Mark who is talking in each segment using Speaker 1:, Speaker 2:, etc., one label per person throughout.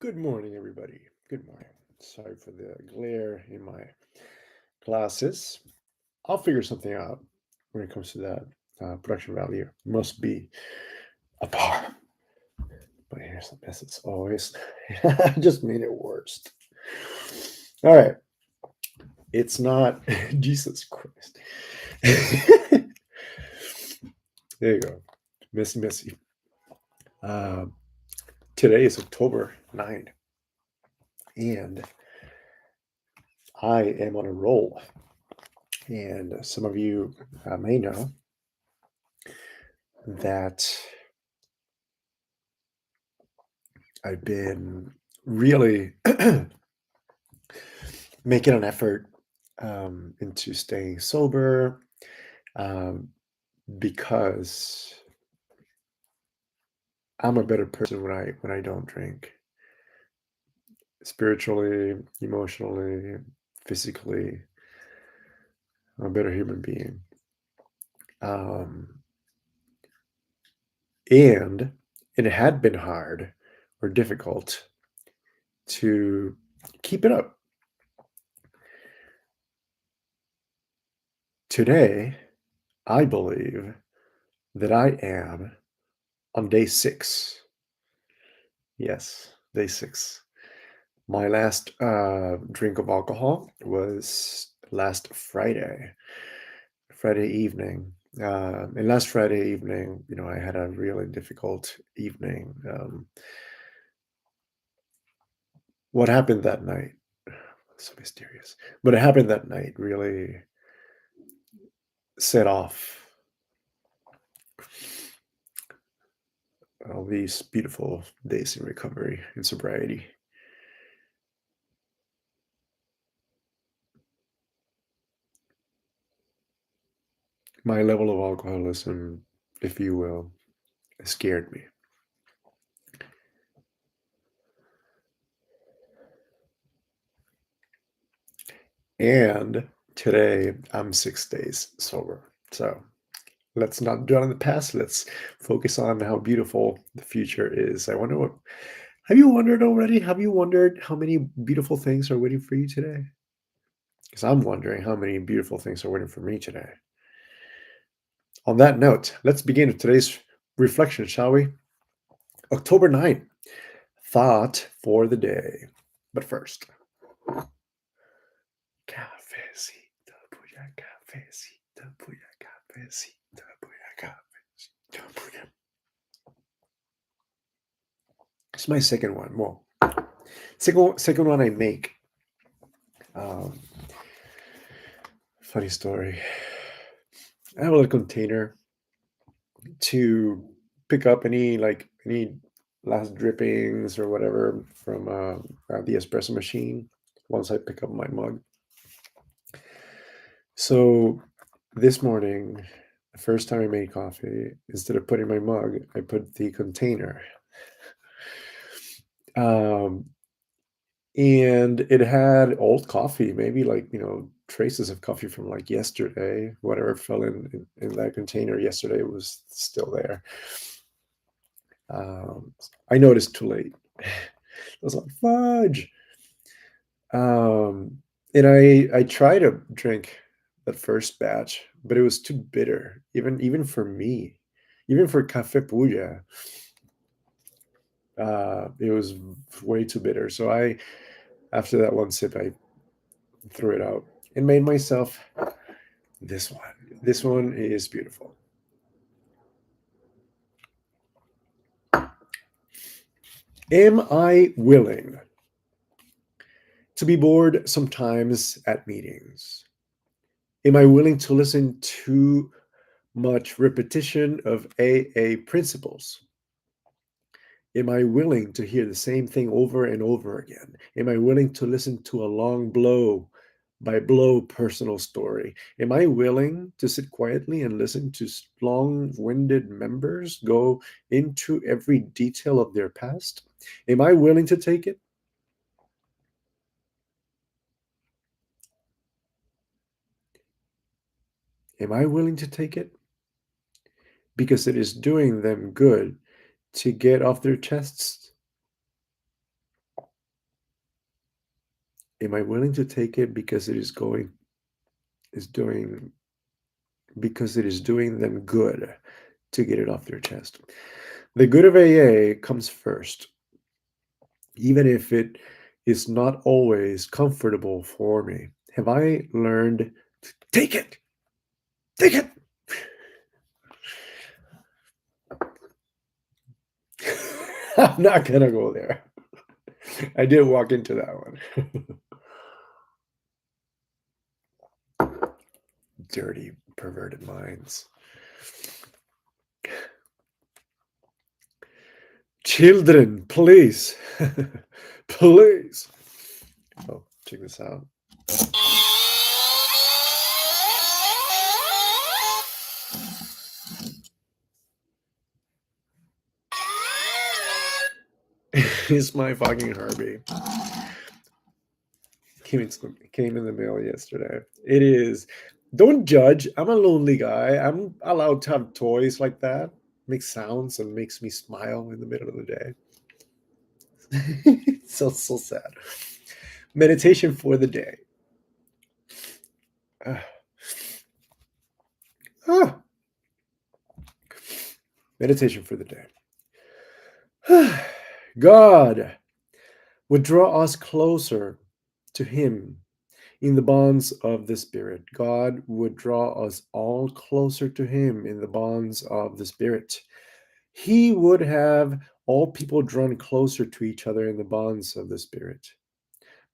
Speaker 1: Good morning, everybody. Good morning. Sorry for the glare in my glasses. I'll figure something out when it comes to that. Production value must be a par. But here's the mess as always. I just made it worse. All right. It's not Jesus Christ. There you go. Messy, messy. Uh, Today is October 9, and I am on a roll. And some of you may know that I've been really making an effort into staying sober um, because I'm a better person when I don't drink. Spiritually, emotionally, physically, I'm a better human being. Um, and it had been hard or difficult to keep it up. Today, I believe that I am on day 6. Yes, day 6. My last drink of alcohol was last Friday evening. And last Friday evening, I had a really difficult evening. What happened that night? So mysterious. But it happened that night really set off all these beautiful days in recovery and sobriety. My level of alcoholism, if you will, scared me. And today I'm 6 days sober. So let's not dwell on the past. Let's focus on how beautiful the future is. Have you wondered already? Have you wondered how many beautiful things are waiting for you today? Because I'm wondering how many beautiful things are waiting for me today. On that note, let's begin with today's reflection, shall we? October 9th, thought for the day. But first, cafecito, puya, cafecito, puya, cafecito, puya, cafecito, puya. It's my second one. Well, second one I make. Um, Funny story. I have a little container to pick up any last drippings or whatever from the espresso machine once I pick up my mug. So this morning, the first time I made coffee, instead of putting my mug, I put the container. Um, and it had old coffee, maybe traces of coffee from like yesterday. Whatever fell in that container yesterday was still there. Um, I noticed too late. I was like, fudge. And I tried to drink that first batch, but it was too bitter, even for me, even for Cafe Puya. It was way too bitter. So after that one sip, I threw it out and made myself this one. This one is beautiful. Am I willing to be bored sometimes at meetings? Am I willing to listen to much repetition of AA principles? Am I willing to hear the same thing over and over again? Am I willing to listen to a long blow by blow personal story? Am I willing to sit quietly and listen to long winded members go into every detail of their past? Am I willing to take it? Am I willing to take it? Because it is doing them good to get off their chests. Am I willing to take it because it is doing them good to get it off their chest? The good of AA comes first, even if it is not always comfortable for me. Have I learned to take it? Take it! I'm not gonna go there. I did walk into that one. Dirty, perverted minds. Children, please. Please. Oh, check this out. It's my fucking Herbie. Came in the mail yesterday. It is. Don't judge. I'm a lonely guy. I'm allowed to have toys like that. Makes sounds and makes me smile in the middle of the day. So sad. Meditation for the day. Ah. Ah. Meditation for the day. God would draw us closer to Him in the bonds of the Spirit. God would draw us all closer to Him in the bonds of the Spirit. He would have all people drawn closer to each other in the bonds of the Spirit.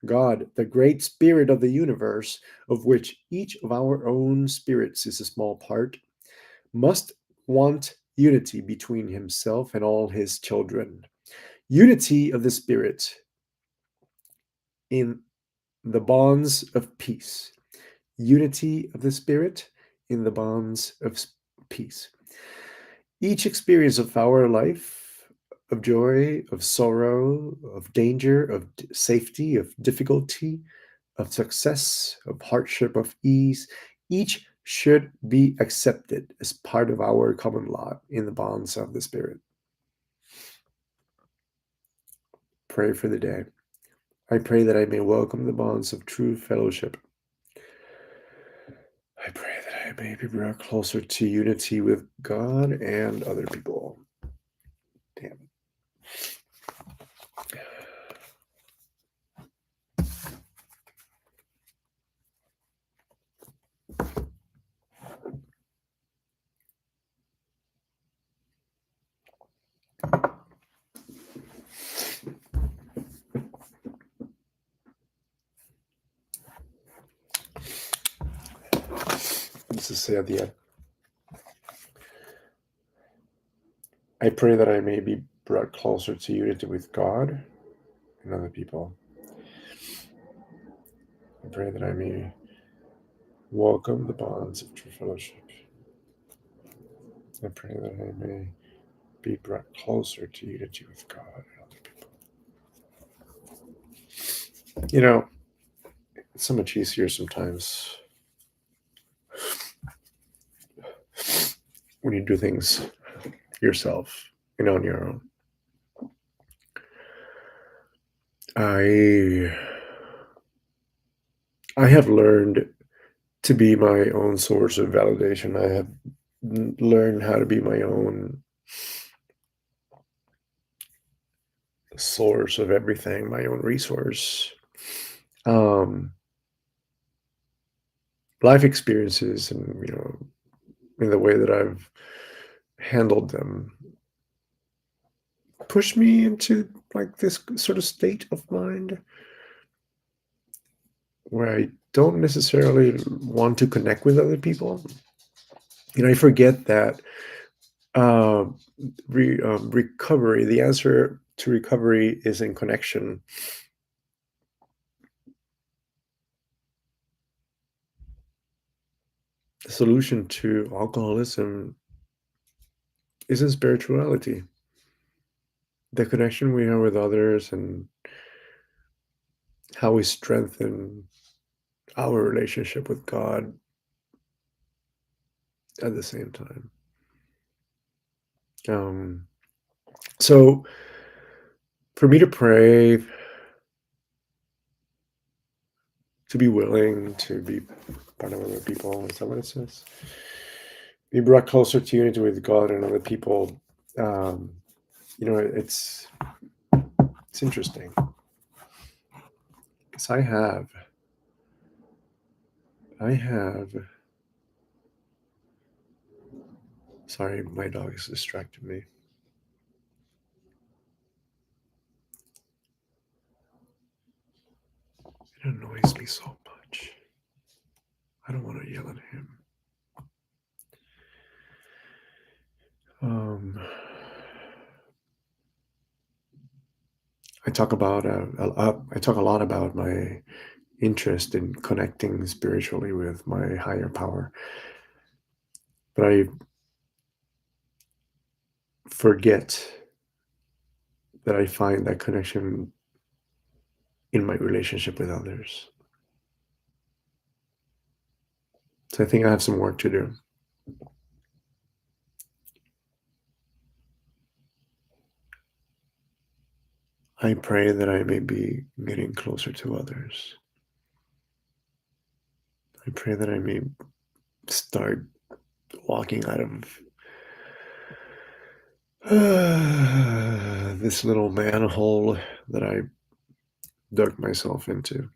Speaker 1: God, the great Spirit of the universe, of which each of our own spirits is a small part, must want unity between Himself and all His children. Unity of the Spirit in the bonds of peace. Unity of the Spirit in the bonds of peace. Each experience of our life, of joy, of sorrow, of danger, of safety, of difficulty, of success, of hardship, of ease, each should be accepted as part of our common lot in the bonds of the Spirit. Pray for the day. I pray that I may welcome the bonds of true fellowship. I pray that I may be brought closer to unity with God and other people. Damn it. This is at the end. I pray that I may be brought closer to unity with God and other people. I pray that I may welcome the bonds of true fellowship. I pray that I may be brought closer to unity with God and other people. You know, it's so much easier sometimes when you do things yourself and on your own. I have learned to be my own source of validation. I have learned how to be my own source of everything, my own resource. Life experiences and, in the way that I've handled them push me into like this sort of state of mind where I don't necessarily want to connect with other people. I forget that recovery, the answer to recovery is in connection. The solution to alcoholism is in spirituality. The connection we have with others and how we strengthen our relationship with God at the same time. So for me to pray to be willing to be part of other people. Is that what it says? Be brought closer to unity with God and other people. Um, it's interesting because I have. Sorry, my dog is distracting me. It annoys me so much. I don't want to yell at him. I talk about I talk a lot about my interest in connecting spiritually with my higher power, but I forget that I find that connection in my relationship with others. So I think I have some work to do. I pray that I may be getting closer to others. I pray that I may start walking out of this little manhole that I dug myself into.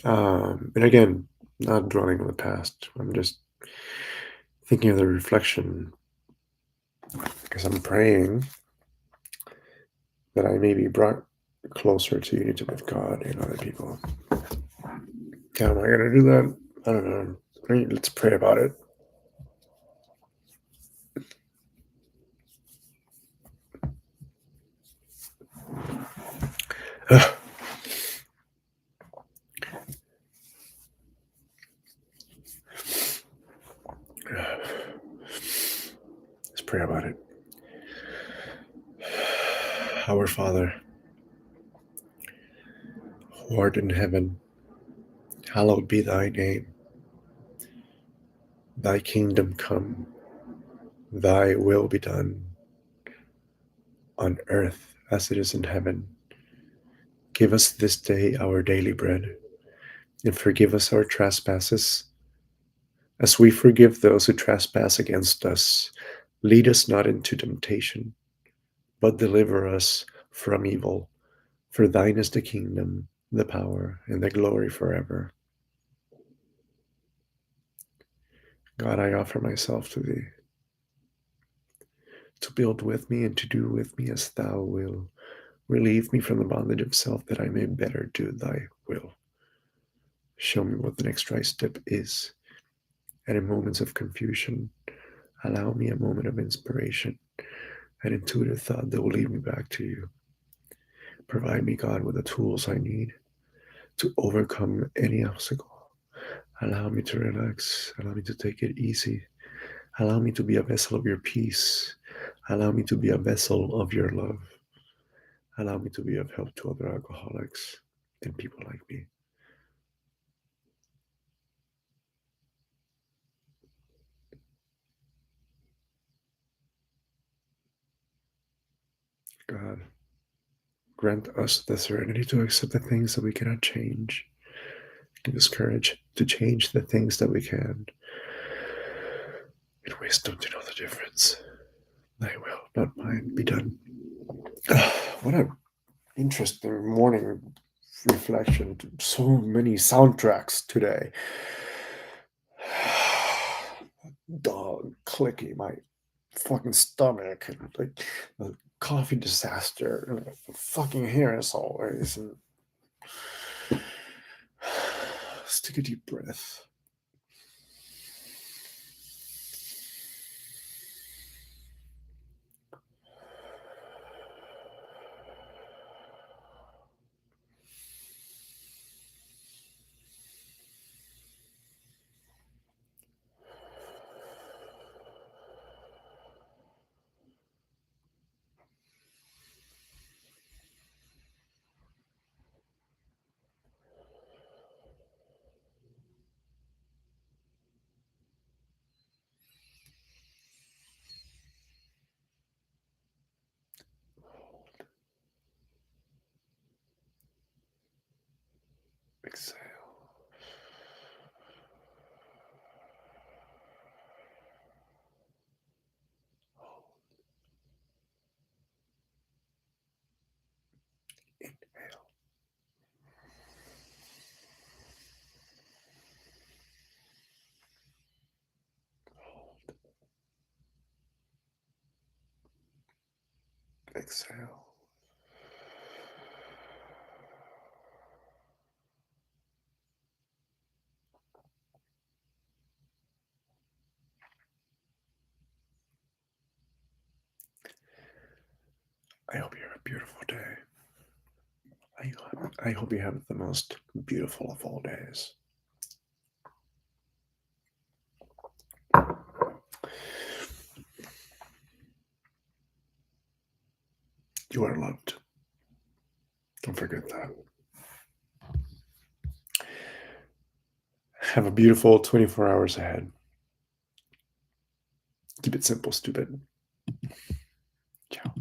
Speaker 1: And again, not dwelling on the past. I'm just thinking of the reflection because I'm praying that I may be brought closer to unity with God and other people. How am I going to do that? I don't know. Let's pray about it. Let's pray about it. Our Father, who art in heaven, hallowed be thy name. Thy kingdom come, thy will be done, on earth as it is in heaven. Give us this day our daily bread, and forgive us our trespasses, as we forgive those who trespass against us. Lead us not into temptation, but deliver us from evil. For thine is the kingdom, the power, and the glory forever. God, I offer myself to thee, to build with me and to do with me as thou wilt. Relieve me from the bondage of self, that I may better do thy will. Show me what the next right step is, and in moments of confusion, allow me a moment of inspiration, an intuitive thought that will lead me back to you. Provide me, God, with the tools I need to overcome any obstacle. Allow me to relax. Allow me to take it easy. Allow me to be a vessel of your peace. Allow me to be a vessel of your love. Allow me to be of help to other alcoholics and people like me. God, grant us the serenity to accept the things that we cannot change. Give us courage to change the things that we can, and wisdom to know the difference. Thy will, not mine, be done. What an interesting morning reflection. So many soundtracks today. Dog clicking my fucking stomach, and like a coffee disaster, and fucking hair as always. And let's take a deep breath. Exhale. I hope you have a beautiful day. I hope you have the most beautiful of all days. You are loved. Don't forget that. Have a beautiful 24 hours ahead. Keep it simple, stupid. Ciao.